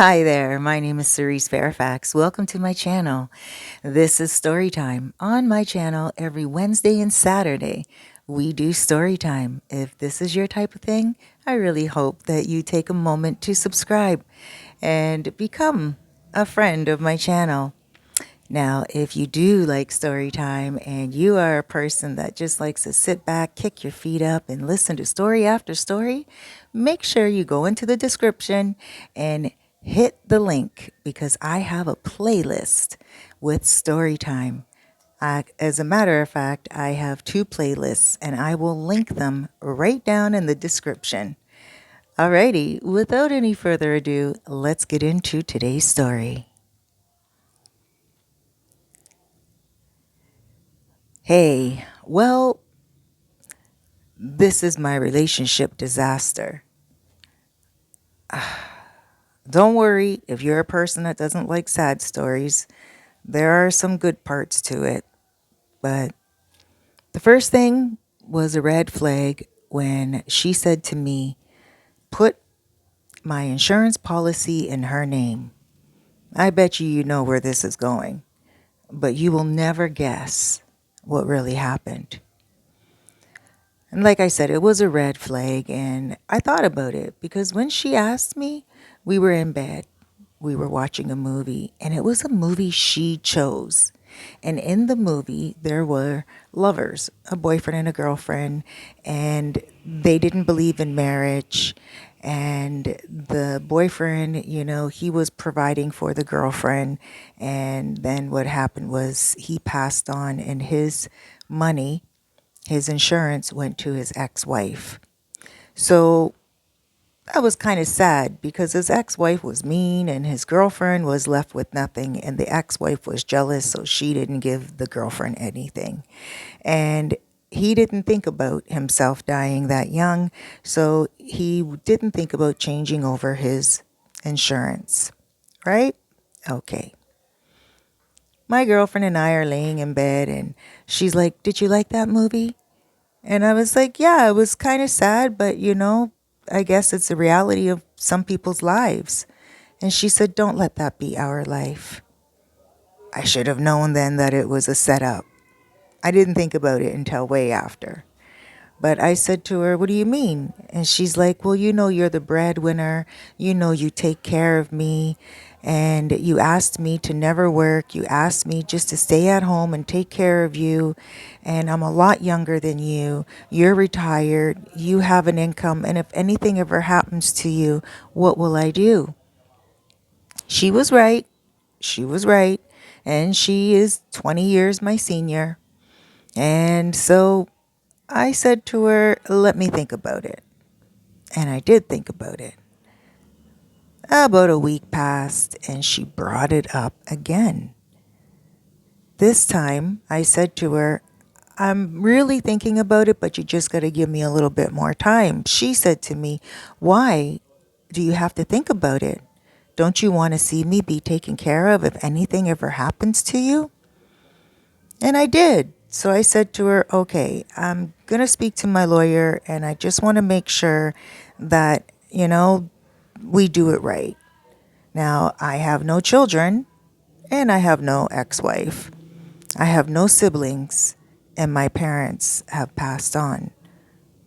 Hi there, my name is Cerise Fairfax. Welcome to my channel. This is story time. On my channel, every Wednesday and Saturday, we do story time. If this is your type of thing, I really hope that you take a moment to subscribe and become a friend of my channel. Now, if you do like story time and you are a person that just likes to sit back, kick your feet up, and listen to story after story, make sure you go into the description and hit the link because I have a playlist with story time. As a matter of fact, I have two playlists and I will link them right down in the description. Alrighty, without any further ado, let's get into today's story. Hey, well, this is my relationship disaster. Don't worry if you're a person that doesn't like sad stories. There are some good parts to it. But the first thing was a red flag when she said to me, put my insurance policy in her name. I bet you know where this is going, but you will never guess what really happened. And like I said, it was a red flag, and I thought about it because when she asked me, we were in bed. We were watching a movie, and it was a movie she chose. And in the movie, there were lovers, a boyfriend and a girlfriend, and they didn't believe in marriage. And the boyfriend, he was providing for the girlfriend. And then what happened was he passed on, and his money, his insurance, went to his ex wife. So that was kind of sad because his ex wife was mean and his girlfriend was left with nothing. And the ex wife was jealous, so she didn't give the girlfriend anything. And he didn't think about himself dying that young, so he didn't think about changing over his insurance, right? Okay. My girlfriend and I are laying in bed, and she's like, "Did you like that movie?" And I was like, yeah, it was kind of sad, but I guess it's the reality of some people's lives. And she said, don't let that be our life. I should have known then that it was a setup. I didn't think about it until way after. But I said to her, what do you mean? And she's like, well, you're the breadwinner. You take care of me. And you asked me to never work. You asked me just to stay at home and take care of you. And I'm a lot younger than you. You're retired. You have an income. And if anything ever happens to you, what will I do? She was right. She was right. And she is 20 years my senior. And so I said to her, let me think about it. And I did think about it. About a week passed and she brought it up again. This time I said to her, I'm really thinking about it, but you just got to give me a little bit more time. She said to me, why do you have to think about it? Don't you want to see me be taken care of if anything ever happens to you? And I did. So I said to her, okay, I'm going to speak to my lawyer and I just want to make sure that, we do it right. Now, I have no children and I have no ex wife. I have no siblings and my parents have passed on.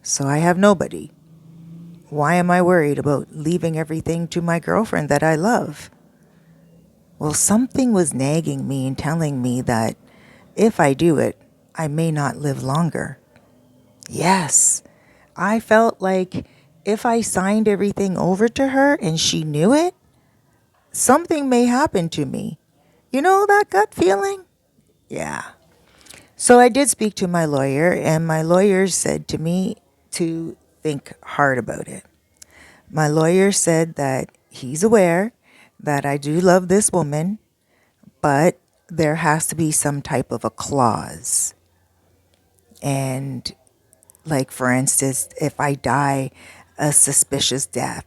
So I have nobody. Why am I worried about leaving everything to my girlfriend that I love? Well, something was nagging me and telling me that if I do it, I may not live longer. Yes, I felt like if I signed everything over to her and she knew it, something may happen to me. You know that gut feeling? Yeah. So I did speak to my lawyer, and my lawyer said to me to think hard about it. My lawyer said that he's aware that I do love this woman, but there has to be some type of a clause. And like, for instance, if I die a suspicious death,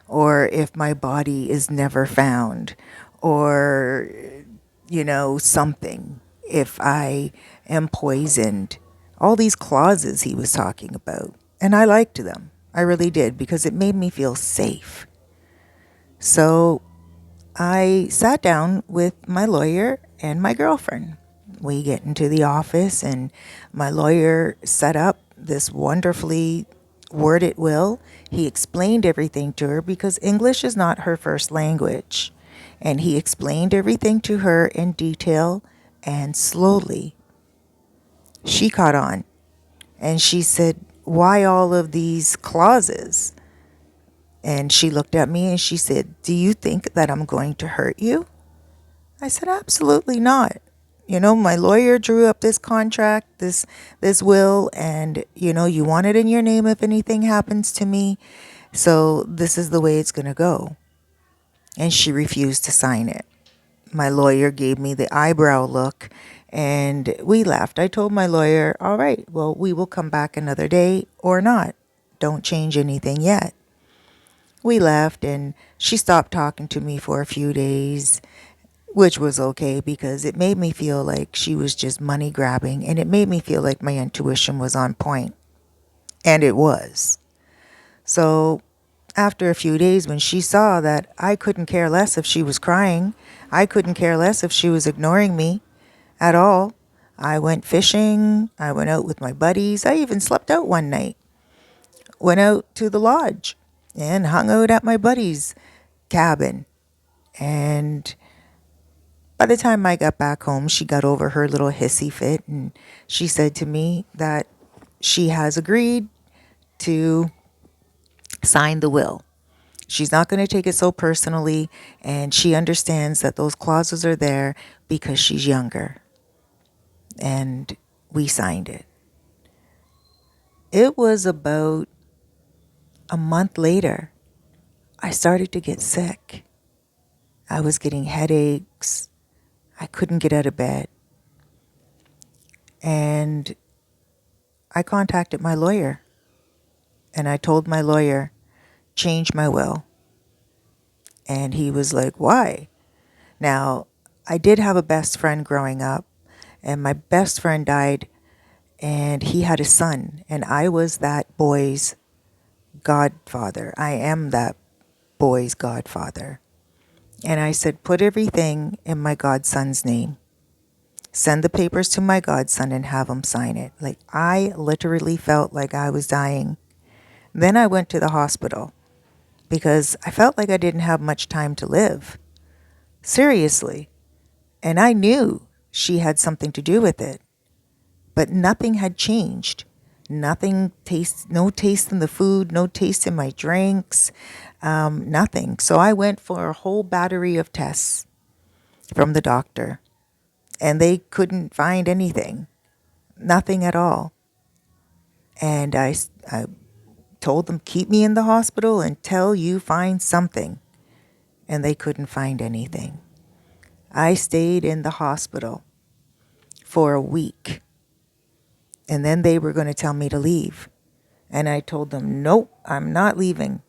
or if my body is never found, or, something, if I am poisoned, all these clauses he was talking about. And I liked them. I really did because it made me feel safe. So I sat down with my lawyer and my girlfriend. We get into the office, and my lawyer set up this wonderfully worded will. He explained everything to her because English is not her first language. And he explained everything to her in detail and slowly. She caught on and she said, "Why all of these clauses?" And she looked at me and she said, "Do you think that I'm going to hurt you?" I said, "Absolutely not. You know, my lawyer drew up this contract, this will, and you want it in your name if anything happens to me. So this is the way it's going to go." And she refused to sign it. My lawyer gave me the eyebrow look and we left. I told my lawyer, "All right, well, we will come back another day or not. Don't change anything yet." We left and she stopped talking to me for a few days, which was okay because it made me feel like she was just money grabbing and it made me feel like my intuition was on point. And it was. So after a few days, when she saw that I couldn't care less if she was crying, I couldn't care less if she was ignoring me at all, I went fishing. I went out with my buddies. I even slept out one night. Went out to the lodge and hung out at my buddy's cabin. And by the time I got back home, she got over her little hissy fit and she said to me that she has agreed to sign the will. She's not going to take it so personally, and she understands that those clauses are there because she's younger. And we signed it. It was about a month later, I started to get sick. I was getting headaches. I couldn't get out of bed. And I contacted my lawyer. And I told my lawyer, change my will. And he was like, "Why?" Now, I did have a best friend growing up. And my best friend died. And he had a son. And I was that boy's godfather. I am that boy's godfather. And I said, "Put everything in my godson's name. Send the papers to my godson and have him sign it." Like, I literally felt like I was dying. Then I went to the hospital because I felt like I didn't have much time to live. Seriously. And I knew she had something to do with it. But nothing had changed. No taste in the food, no taste in my drinks, nothing. So I went for a whole battery of tests from the doctor, and they couldn't find anything, nothing at all. And I told them, "Keep me in the hospital until you find something." And they couldn't find anything. I stayed in the hospital for a week. And then they were going to tell me to leave. And I told them, "Nope, I'm not leaving.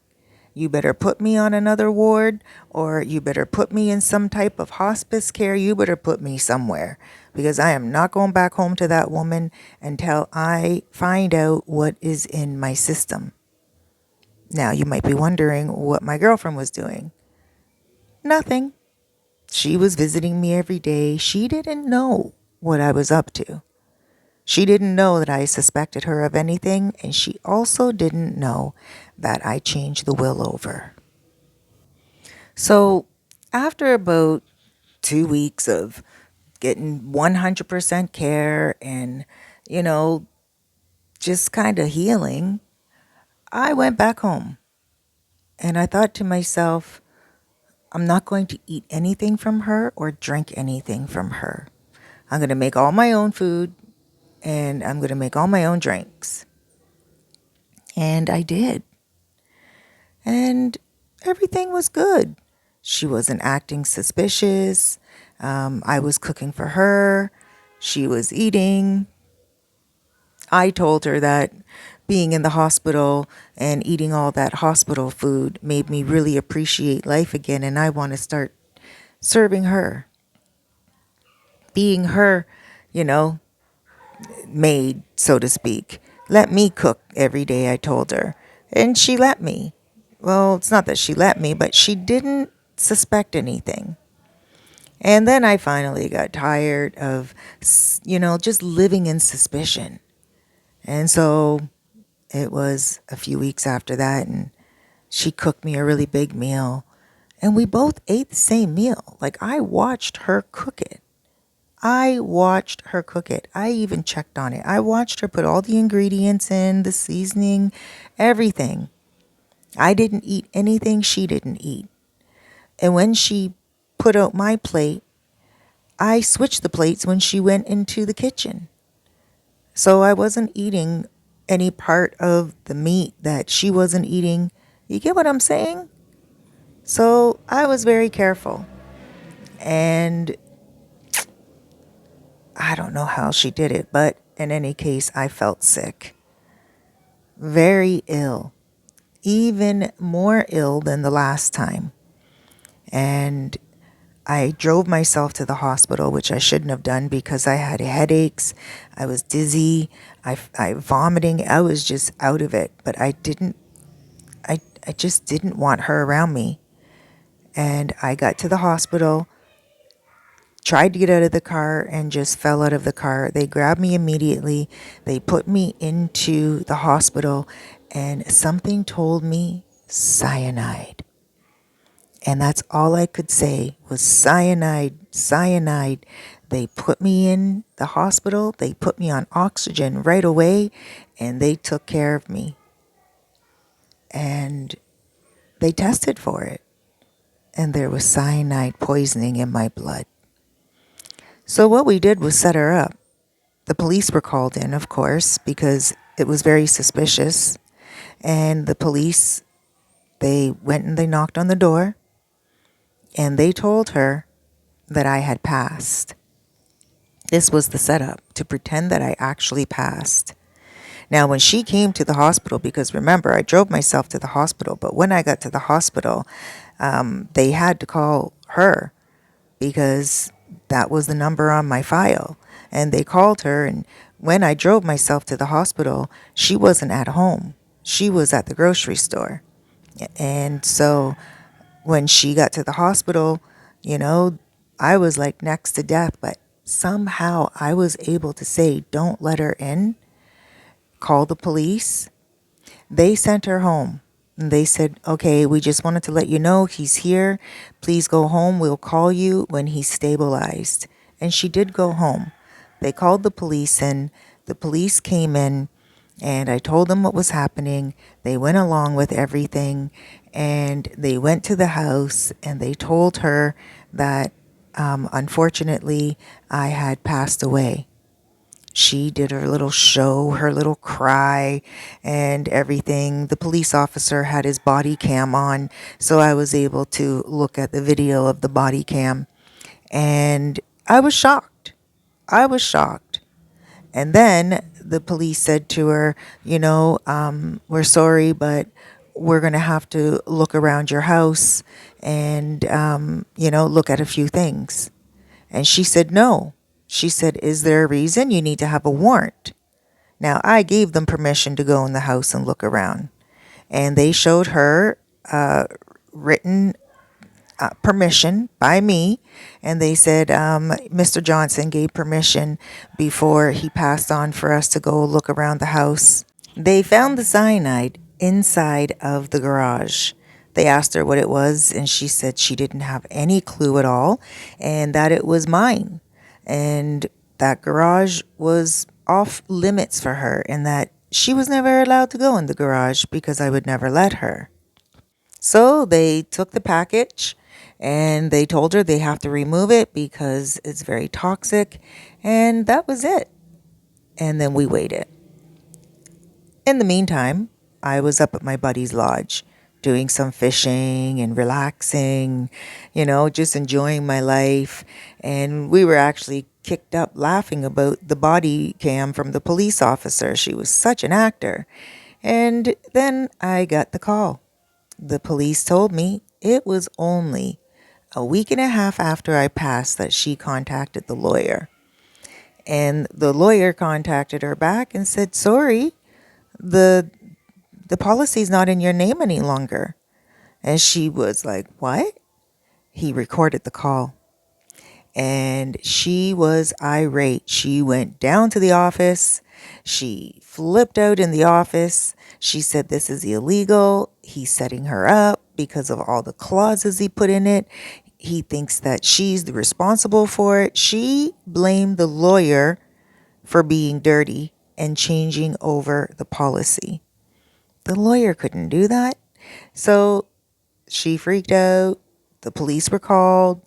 You better put me on another ward, or you better put me in some type of hospice care. You better put me somewhere because I am not going back home to that woman until I find out what is in my system." Now, you might be wondering what my girlfriend was doing. Nothing. She was visiting me every day. She didn't know what I was up to. She didn't know that I suspected her of anything, and she also didn't know that I changed the will over. So, after about 2 weeks of getting 100% care and, you know, just kind of healing, I went back home. And I thought to myself, I'm not going to eat anything from her or drink anything from her. I'm going to make all my own food and I'm going to make all my own drinks. And I did. And everything was good. She wasn't acting suspicious. I was cooking for her. She was eating. I told her that being in the hospital and eating all that hospital food made me really appreciate life again, and I want to start serving her, being her, you know, maid, so to speak. Let me cook every day, I told her. And she let me. Well, it's not that she let me, but she didn't suspect anything. And then I finally got tired of, just living in suspicion. And so it was a few weeks after that, and she cooked me a really big meal. And we both ate the same meal. Like, I watched her cook it. I watched her cook it. I even checked on it. I watched her put all the ingredients in, the seasoning, everything. I didn't eat anything she didn't eat. And when she put out my plate, I switched the plates when she went into the kitchen. So I wasn't eating any part of the meat that she wasn't eating. You get what I'm saying? So I was very careful. And I don't know how she did it, but in any case, I felt sick. Very ill. Even more ill than the last time. And I drove myself to the hospital, which I shouldn't have done because I had headaches. I was dizzy. I vomiting. I was just out of it. But I just didn't want her around me. And I got to the hospital, tried to get out of the car, and just fell out of the car. They grabbed me immediately. They put me into the hospital, and something told me cyanide. And that's all I could say was cyanide, cyanide. They put me in the hospital. They put me on oxygen right away, and they took care of me. And they tested for it. And there was cyanide poisoning in my blood. So what we did was set her up. The police were called in, of course, because it was very suspicious. And the police, they went and they knocked on the door, and they told her that I had passed. This was the setup, to pretend that I actually passed. Now, when she came to the hospital, because remember, I drove myself to the hospital, but when I got to the hospital, they had to call her because that was the number on my file. And they called her, and when I drove myself to the hospital, she wasn't at home. She was at the grocery store. And so when she got to the hospital, you know, I was like next to death, but somehow I was able to say, don't let her in, call the police. They sent her home. And they said, okay, we just wanted to let you know he's here. Please go home. We'll call you when he's stabilized. And she did go home. They called the police in. The police came in, and I told them what was happening. They went along with everything, and they went to the house, and they told her that unfortunately I had passed away. She did her little show, her little cry, and everything. The police officer had his body cam on, so I was able to look at the video of the body cam. And I was shocked. I was shocked. And then the police said to her, we're sorry, but we're going to have to look around your house and, look at a few things. And she said, no. She said, is there a reason? You need to have a warrant. Now, I gave them permission to go in the house and look around. And they showed her written permission by me. And they said, Mr. Johnson gave permission before he passed on for us to go look around the house. They found the cyanide inside of the garage. They asked her what it was, and she said she didn't have any clue at all, and that it was mine. And that garage was off limits for her, and that she was never allowed to go in the garage because I would never let her. So they took the package, and they told her they have to remove it because it's very toxic, and that was it. And then we waited. In the meantime, I was up at my buddy's lodge doing some fishing and relaxing, just enjoying my life. And we were actually kicked up laughing about the body cam from the police officer. She was such an actor. And then I got the call. The police told me it was only a week and a half after I passed that she contacted the lawyer. And the lawyer contacted her back and said, sorry, the policy's not in your name any longer. And she was like, what? he recorded the call. And she was irate. She went down to the office. She flipped out in the office. She said, "This is illegal. He's setting her up because of all the clauses he put in it. He thinks that she's the responsible for it." She blamed the lawyer for being dirty and changing over the policy. The lawyer couldn't do that. So she freaked out. The police were called.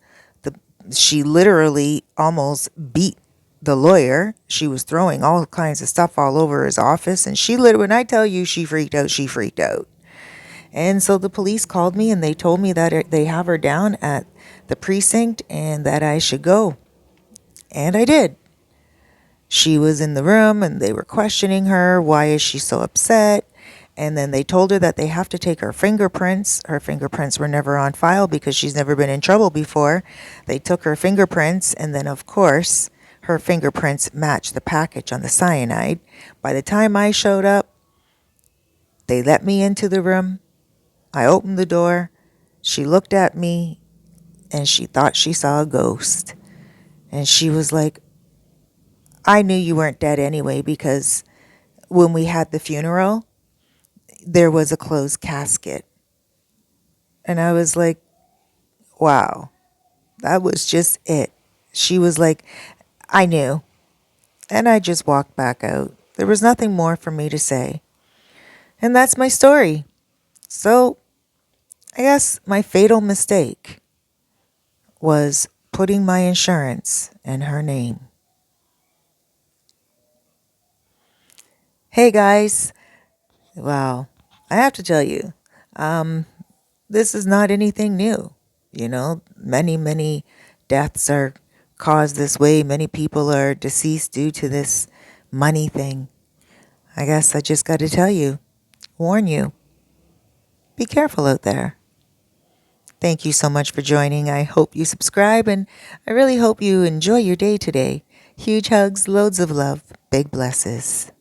She literally almost beat the lawyer. She was throwing all kinds of stuff all over his office. And she literally, when I tell you she freaked out, she freaked out. And so the police called me and they told me that they have her down at the precinct and that I should go. And I did. She was in the room and they were questioning her. Why is she so upset? And then they told her that they have to take her fingerprints. Her fingerprints were never on file because she's never been in trouble before. They took her fingerprints, and then, of course, her fingerprints matched the package on the cyanide. By the time I showed up, they let me into the room. I opened the door. She looked at me, and she thought she saw a ghost. And she was like, "I knew you weren't dead anyway because when we had the funeral, there was a closed casket." And I was like, wow, that was just it. She was like, "I knew." And I just walked back out. There was nothing more for me to say. And that's my story. So I guess my fatal mistake was putting my insurance in her name. Hey guys. Wow. I have to tell you, this is not anything new. Many deaths are caused this way. Many people are deceased due to this money thing. I guess I just got to tell you, warn you, be careful out there. Thank you so much for joining. I hope you subscribe and I really hope you enjoy your day today. Huge hugs, loads of love, big blesses.